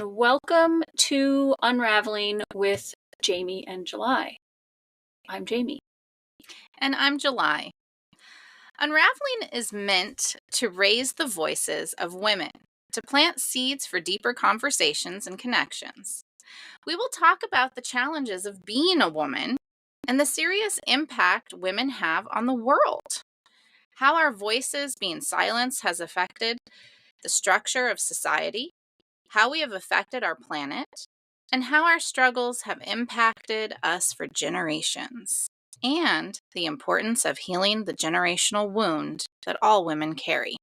and welcome to Unraveling with Jamie and July. I'm Jamie. And I'm July. Unraveling is meant to raise the voices of women, to plant seeds for deeper conversations and connections. We will talk about the challenges of being a woman and the serious impact women have on the world, how our voices being silenced has affected the structure of society, how we have affected our planet, and how our struggles have impacted us for generations, and the importance of healing the generational wound that all women carry.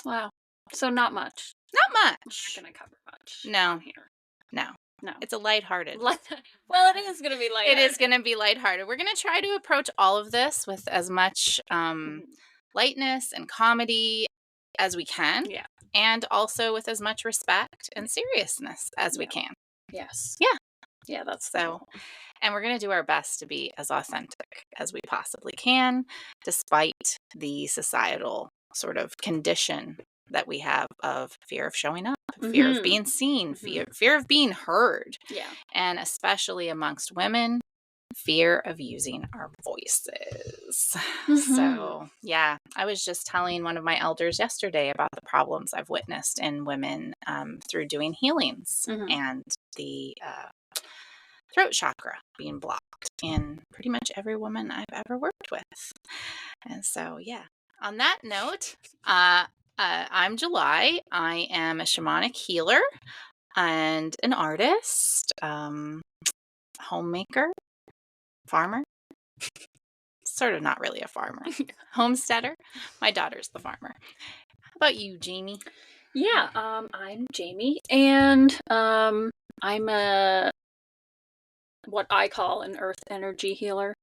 Wow. So not much. Not We're not much. going to cover much. No. Here. No. No. It's a lighthearted. Well, it is going to be lighthearted. It is going to be lighthearted. We're going to try to approach all of this with as much lightness and comedy as we can. Yeah. And also with as much respect and seriousness as we can. Yes. Yeah. Yeah, that's so. And we're going to do our best to be as authentic as we possibly can, despite the societal sort of condition that we have of fear of showing up, fear of being seen, fear of being heard. Yeah. And especially amongst women, fear of using our voices. So, yeah, I was just telling one of my elders yesterday about the problems I've witnessed in women through doing healings and the throat chakra being blocked in pretty much every woman I've ever worked with. And so, yeah. On that note, I'm July. I am a shamanic healer and an artist, homemaker, farmer. Sort of not really a farmer. Homesteader. My daughter's the farmer. How about you, Jamie? Yeah, I'm Jamie, and I'm a what I call an earth energy healer,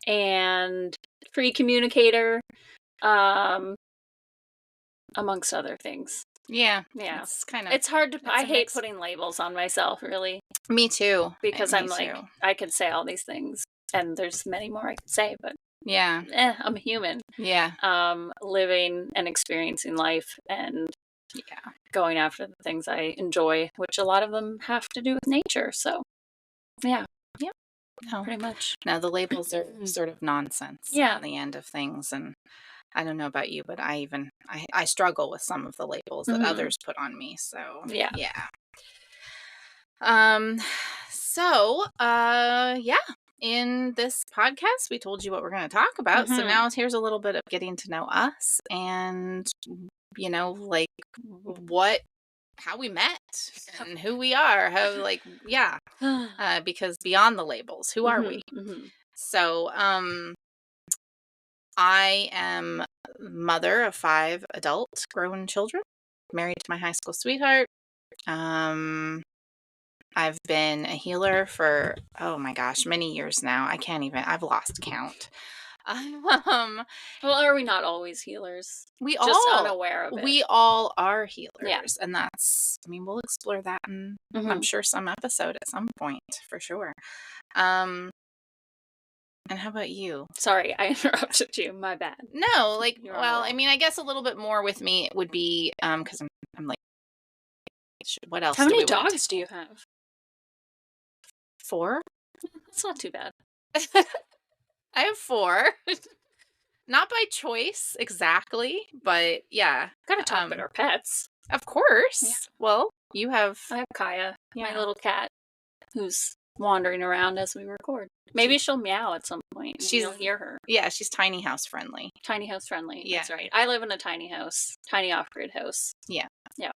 and free communicator, amongst other things. Yeah. It's hard to. I hate putting labels on myself, really. Me too. Because I'm like, I could say all these things, and there's many more I could say, but yeah, I'm human. Yeah. Living and experiencing life and going after the things I enjoy, which a lot of them have to do with nature. So, yeah. No. Pretty much. No, the labels are sort of nonsense at the end of things. And I don't know about you, but I struggle with some of the labels that others put on me. So, yeah. In this podcast, we told you what we're going to talk about. So now here's a little bit of getting to know us and, how we met and who we are, because beyond the labels, who are we? So, I am mother of 5 adult grown children, married to my high school sweetheart. I've been a healer for, oh my gosh, many years now. I've lost count. Well, are we not always healers? Just unaware of it. We all are healers. And that's, we'll explore that in, I'm sure, some episode at some point, for sure. And how about you? Sorry, I interrupted you. My bad. No, I guess a little bit more with me would be, because I'm like, what else? How many dogs do you have? 4? That's not too bad. I have 4. Not by choice, exactly, but yeah. Gotta talk about our pets. Of course. Yeah. Well, I have Kaya, my little cat, who's wandering around as we record. Maybe she'll meow at some point. You'll hear her. Yeah, she's tiny house friendly. Tiny house friendly. Yeah. That's right. I live in a tiny house, tiny off-grid house. Yeah. Yeah.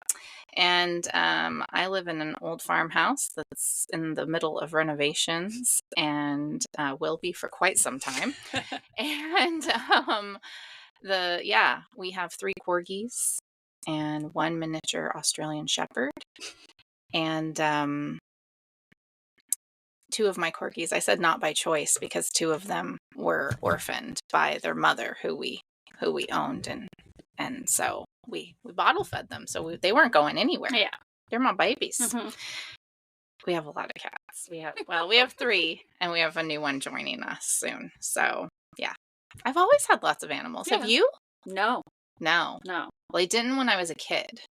And I live in an old farmhouse that's in the middle of renovations and will be for quite some time. And we have 3 corgis and 1 miniature Australian shepherd. And 2 of my corgis, I said not by choice because 2 of them were orphaned by their mother who we owned, and so we bottle fed them, so they weren't going anywhere. Yeah, they're my babies. We have a lot of cats. We have 3, and we have a new one joining us soon. So yeah, I've always had lots of animals. Yeah. Have you? No. Well, I didn't when I was a kid.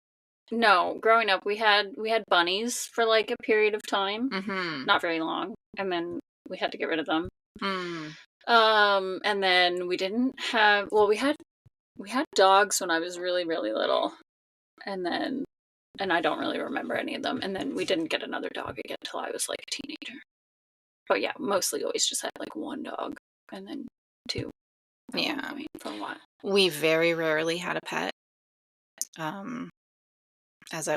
No, growing up, we had bunnies for like a period of time, Mm-hmm. not very long, and then we had to get rid of them. Mm. And then we didn't have. Well, we had dogs when I was really really little, and then and I don't really remember any of them. And then we didn't get another dog again until I was like a teenager. But yeah, mostly always just had like one dog, and then two at one Yeah. point for a while. We very rarely had a pet. Um,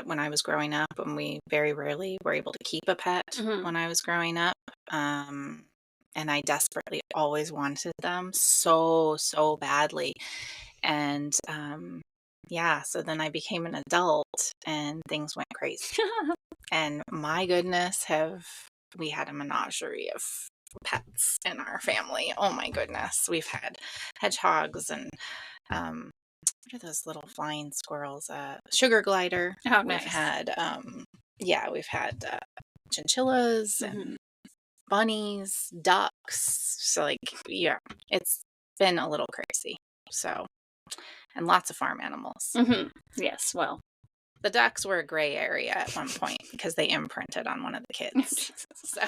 when I was growing up, and we very rarely were able to keep a pet Mhm. when I was growing up. And I desperately always wanted them so badly. And yeah, so then I became an adult and things went crazy. And my goodness, we had a menagerie of pets in our family. Oh my goodness. We've had hedgehogs and what are those little flying squirrels? Sugar glider. Oh, We've nice. had we've had chinchillas Mhm. and bunnies, ducks. So like yeah, it's been a little crazy. So and lots of farm animals. Mhm. Yes. Well. The ducks were a gray area at one point because they imprinted on one of the kids. Jesus. So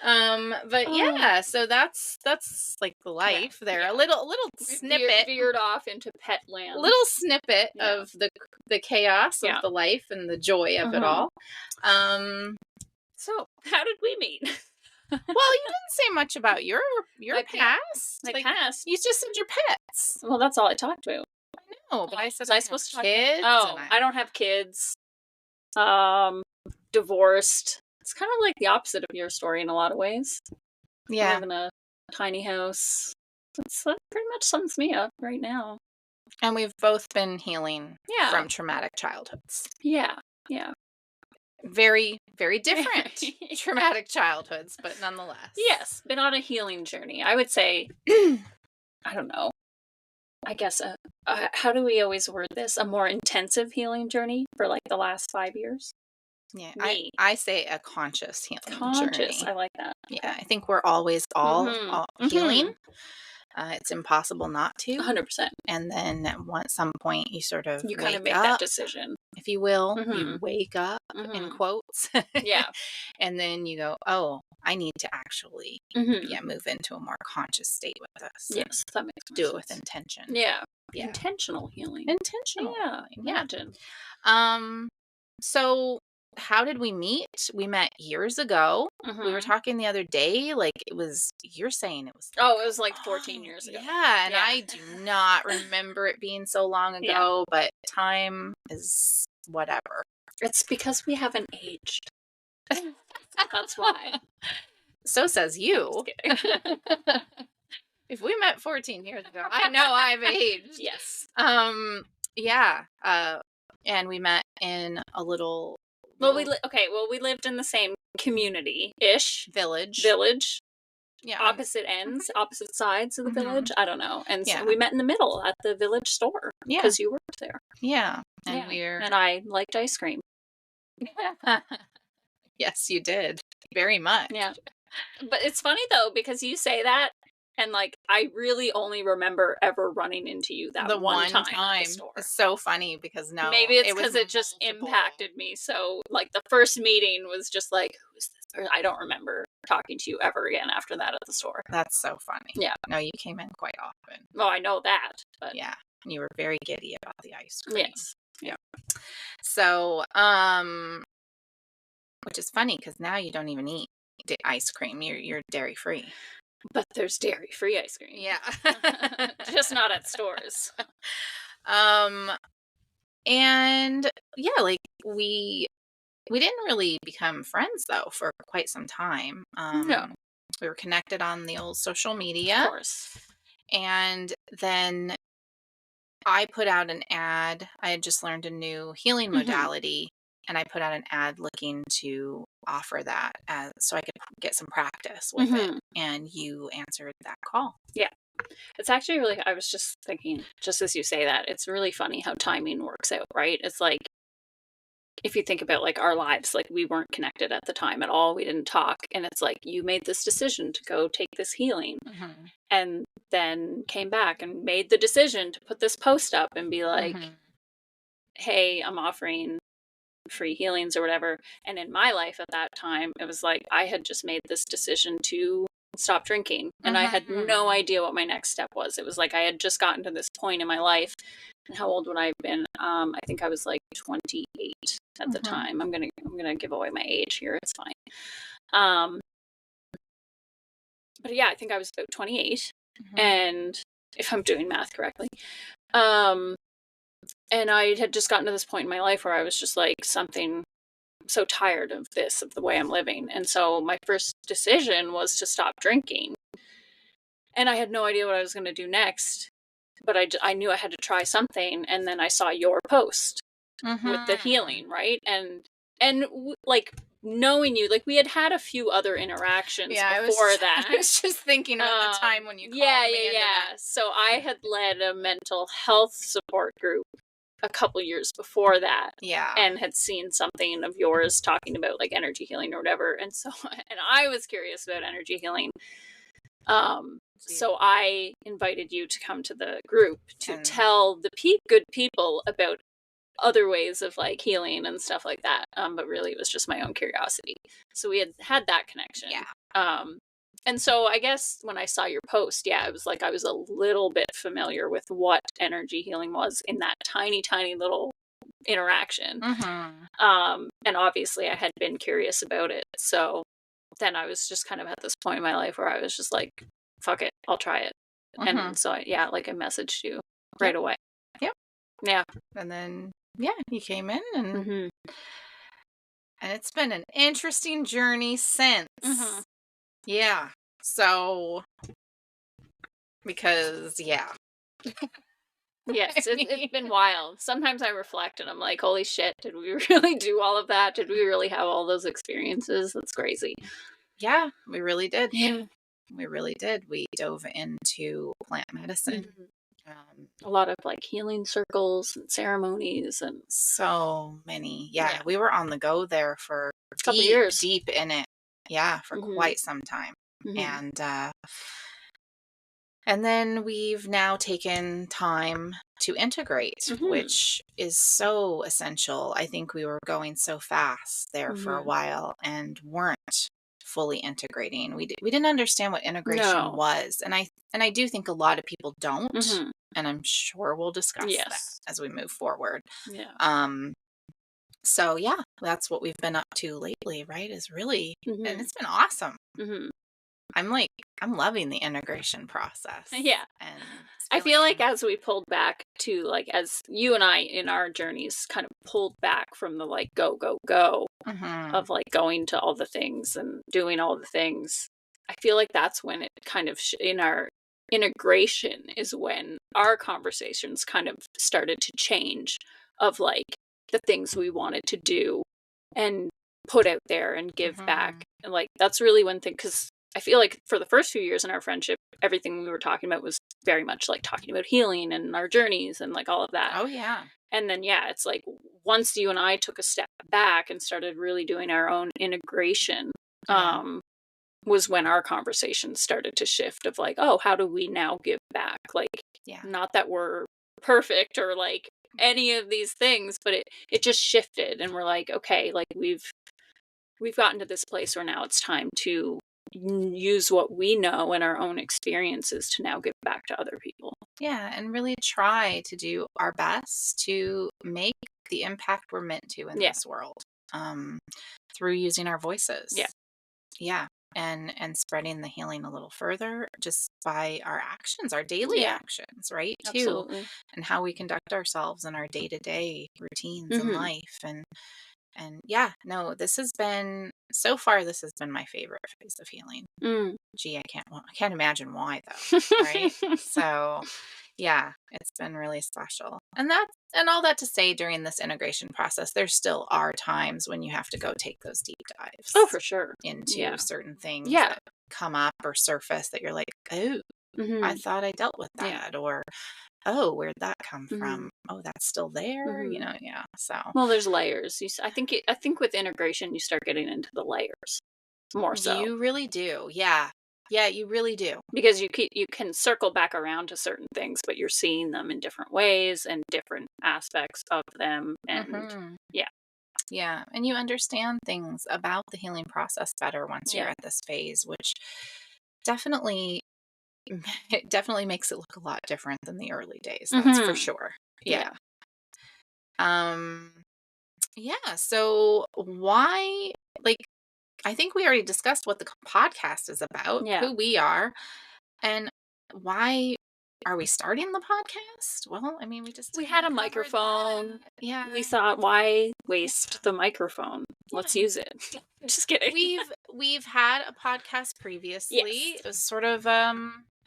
but Oh. yeah, so that's like the life there. Yeah. A little snippet Veered off into pet land. little snippet Yeah. of the chaos of Yeah. the life and the joy of it all. So, how did we meet? Well, you didn't say much about your My past. My Like, past. you just said your pets. Well, that's all I talked about. No, but I said Was I have supposed to talk kids. about? Oh, I don't have kids. Divorced. It's kind of like the opposite of your story in a lot of ways. I Yeah, live in a tiny house. That pretty much sums me up right now. and we've both been healing Yeah. from traumatic childhoods. Yeah. Yeah. Very, very different traumatic childhoods, but nonetheless. Yes, been on a healing journey. I would say, I don't know. I guess, how do we always word this? A more intensive healing journey for like the last 5 years? Yeah, Me. I say a conscious healing Conscious. journey. I like that. Yeah, I think we're always all healing. Mm-hmm. It's impossible not to. 100%. And then at some point, you sort of You kind of wake make up, that decision. if you will. Mhm. You wake up, in Mhm. quotes. Yeah. And then you go, oh, I need to actually Mhm. move into a more conscious state with this. and Yes, that makes more Do it with sense. intention. Yeah. Yeah. Intentional healing. Intentional Yeah. healing. Yeah. Imagine. So how did we meet? We met years ago. We were Mhm. talking the other day, like you're saying it was Oh, it was like 14 years ago. Yeah, and Yeah. I do not remember it being so long Yeah. ago, but time is whatever. It's because we haven't aged. That's why. So says you. Just kidding. If we met 14 years ago, I know I've aged. Yes. Yeah. And we met in a little Well, we lived in the same community-ish village. Yeah. opposite ends, opposite sides of the village. I don't know. And so Yeah. we met in the middle at the village store Yeah. because you worked there. Yeah. And And I liked ice cream. Yes, you did. Very much. Yeah. But it's funny though because you say that and like I really only remember ever running into you that The one time at the time. store. It's so funny because no, Maybe it's was because it just multiple. impacted me. So like the first meeting was just like, who's this? Or I don't remember talking to you ever again after that at the store. That's so funny. Yeah. No, you came in quite often. Well, I know that, but Yeah. You were very giddy about the ice cream. yes. Yeah. So, which is funny because now you don't even eat ice cream. You're dairy free. But there's dairy free ice cream. Yeah. Just not at stores. And yeah, like we didn't really become friends though for quite some time. No. We were connected on the old social media. Of course. And then I put out an ad. I had just learned a new healing modality, and I put out an ad looking to offer that so I could get some practice with it. And you answered that call. Yeah. It's actually really, I was just thinking, just as you say that, it's really funny how timing works out, right? It's like, if you think about like our lives, like we weren't connected at the time at all. We didn't talk. And it's like, you made this decision to go take this healing and then came back and made the decision to put this post up and be like, hey, I'm offering free healings or whatever. And in my life at that time, it was like I had just made this decision to stop drinking, and I had no idea what my next step was. It was like I had just gotten to this point in my life. And how old would I have been? I think I was like 28 at the time. I'm gonna give away my age here. It's fine. But yeah, I think I was about 28, and if I'm doing math correctly. And I had just gotten to this point in my life where I was just like, so tired of this, of the way I'm living. And so my first decision was to stop drinking. And I had no idea what I was going to do next, but I knew I had to try something. And then I saw your post with the healing, right? And like, knowing you, like, we had a few other interactions before that. I was just thinking about the time when you called me into that. So I had led a mental health support group a couple years before that. Yeah. And had seen something of yours talking about like energy healing or whatever. And so, and I was curious about energy healing. So I invited you to come to the group to tell the good people about other ways of like healing and stuff like that. But really it was just my own curiosity. So we had that connection. Yeah. And so I guess when I saw your post, it was like I was a little bit familiar with what energy healing was in that tiny, tiny little interaction. And obviously I had been curious about it. So then I was just kind of at this point in my life where I was just like, fuck it, I'll try it. And so I messaged you right away. Yep. Yeah. And then, you came in and it's been an interesting journey since. Yeah. So, because, yes, it's been wild. Sometimes I reflect and I'm like, holy shit, did we really do all of that? Did we really have all those experiences? That's crazy. Yeah, we really did. Yeah. We really did. We dove into plant medicine. A lot of like healing circles and ceremonies and so many. Yeah, we were on the go there for a couple years. Deep in it. Yeah, for quite some time. And then we've now taken time to integrate, which is so essential. I think we were going so fast there for a while and weren't fully integrating. We didn't understand what integration was. And I do think a lot of people don't. And I'm sure we'll discuss that as we move forward. Yeah. So yeah, that's what we've been up to lately, right? Is really, and it's been awesome. I'm loving the integration process. Yeah. And I feel like as we pulled back to like, as you and I in our journeys kind of pulled back from the like go, go, go of like going to all the things and doing all the things, I feel like that's when it kind of in our integration is when our conversations kind of started to change of like the things we wanted to do and put out there and give back. And like, that's really one thing, because I feel like for the first few years in our friendship, everything we were talking about was very much like talking about healing and our journeys and like all of that. Oh, yeah. And then, it's like once you and I took a step back and started really doing our own integration, was when our conversations started to shift of like, oh, how do we now give back? Like, not that we're perfect or like any of these things, but it just shifted and we're like, okay, like we've gotten to this place where now it's time to use what we know and our own experiences to now give back to other people. Yeah, and really try to do our best to make the impact we're meant to in this world through using our voices. Yeah. And spreading the healing a little further just by our actions, our daily actions, right? Absolutely. Too. And how we conduct ourselves in our day-to-day routines in life. And this has been, so far, this has been my favorite phase of healing. Gee, I can't imagine why though, right? So it's been really special. And all that to say, during this integration process, there still are times when you have to go take those deep dives. Oh, for sure. Into certain things that come up or surface that you're like, oh, I thought I dealt with that. Or, oh, where'd that come from? Oh, that's still there, so. Well, there's layers. I think with integration, you start getting into the layers more so. You really do. Yeah. Yeah, you really do. because you can circle back around to certain things, but you're seeing them in different ways and different aspects of them, and Mhm. yeah, Yeah, and you understand things about the healing process better once you're yeah, at this phase, which definitely it definitely makes it look a lot different than the early days, that's for mhm, sure. Yeah. yeah, Um, yeah, so why like I think we already discussed what the podcast is about, yeah. who we are, and why are we starting the podcast? Well, I mean, we just We kind had of a covered that. microphone. Yeah. We thought, why Yeah. waste the microphone? Let's Yeah. use it. Just kidding. We've had a podcast Yes. previously. It was sort of a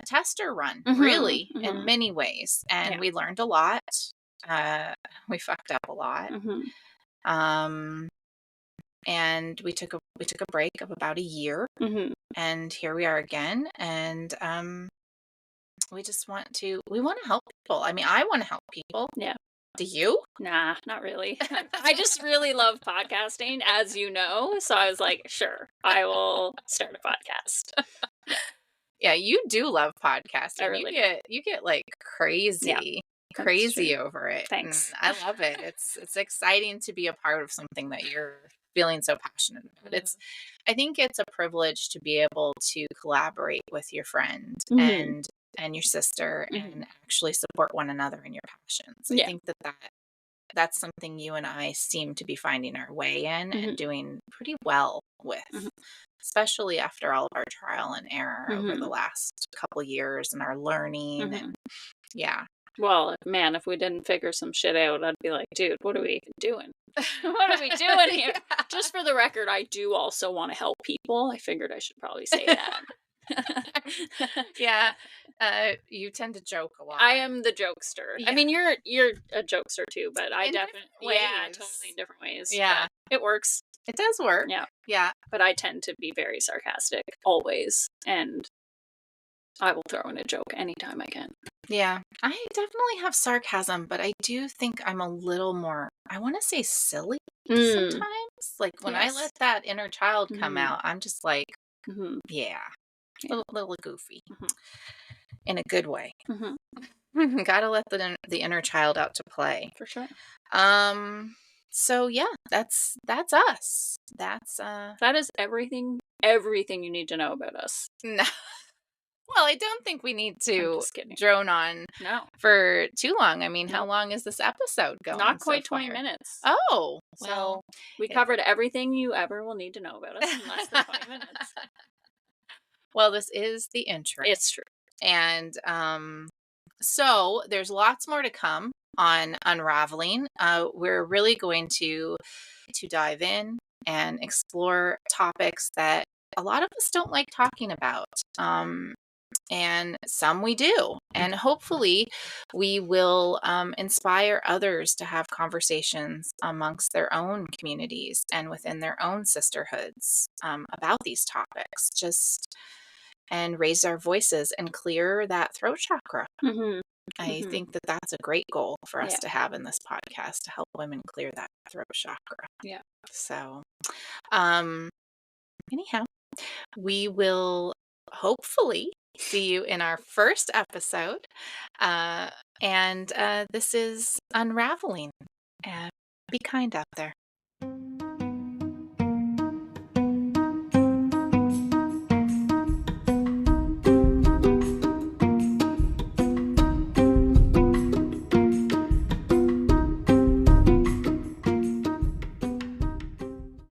tester run, Mhm. really, in Mhm. many ways, and Yeah. we learned a lot. Uh, we fucked up a lot. Mhm. Um, and we took a break of about a year, Mhm. and here we are again. And we want to help people. I mean, I want to help people. Yeah. Do you? Nah, not really. I just really love podcasting, as you know. So I was like, sure, I will start a podcast. Yeah, Yeah, you do love I podcasting. really do. You get like Yeah, crazy, that's true. crazy over it. And Thanks. I love it. It's exciting to be a part of something that you're feeling so passionate about. I think it's a privilege to be able to collaborate with your friend Mhm. and your sister Mhm. and actually support one another in your passions. I Yeah. think that's something you and I seem to be finding our way in and Mhm. doing pretty well with, Mhm. especially after all of our trial and error over the Mhm. last couple years and our learning. Mhm. And yeah. Well, man, if we didn't figure some shit out, I'd be like, dude, what are we doing? What are we doing here? Just for the record, I do also want to help people. I figured I should probably say that. Yeah. You tend to joke a I lot. am the jokester. I Yeah. mean, you're a jokester too, but I In different definitely, yeah, totally ways. in different ways. Yeah. But it works. It does work. Yeah, Yeah. but I tend to be very sarcastic always, and I will throw in a joke anytime I can. Yeah. I definitely have sarcasm, but I do think I'm a little more, I want to say silly Mm, sometimes. Like when I yes. let that inner child come Mhm. out, I'm just like, Mhm. yeah, Yeah. little goofy Mhm. in a good way. Mhm. Gotta let the inner child out to play. For sure. Um, so yeah, that's us. That's That is everything you need to know about us. no. Well, I don't think we need I'm to just kidding. drone on No, for too long. I mean, how nope. long is this episode Not going so quite 20 far? minutes. Oh, well, So we it- covered everything you ever will need to know about us in less than 20 minutes. well, this is the intro. It's true. And so there's lots more to come on Unraveling. We're really going to dive in and explore topics that a lot of us don't like talking about. And some we do. And hopefully, we will inspire others to have conversations amongst their own communities and within their own sisterhoods about these topics. Just and raise our voices and clear that throat chakra. Mhm. I Mhm. think that that's a great goal for us Yeah. to have in this podcast to help women clear that throat chakra. Yeah. So, um, anyhow, we will hopefully see you in our first episode. Uh, and this is Unraveling. And be kind out there.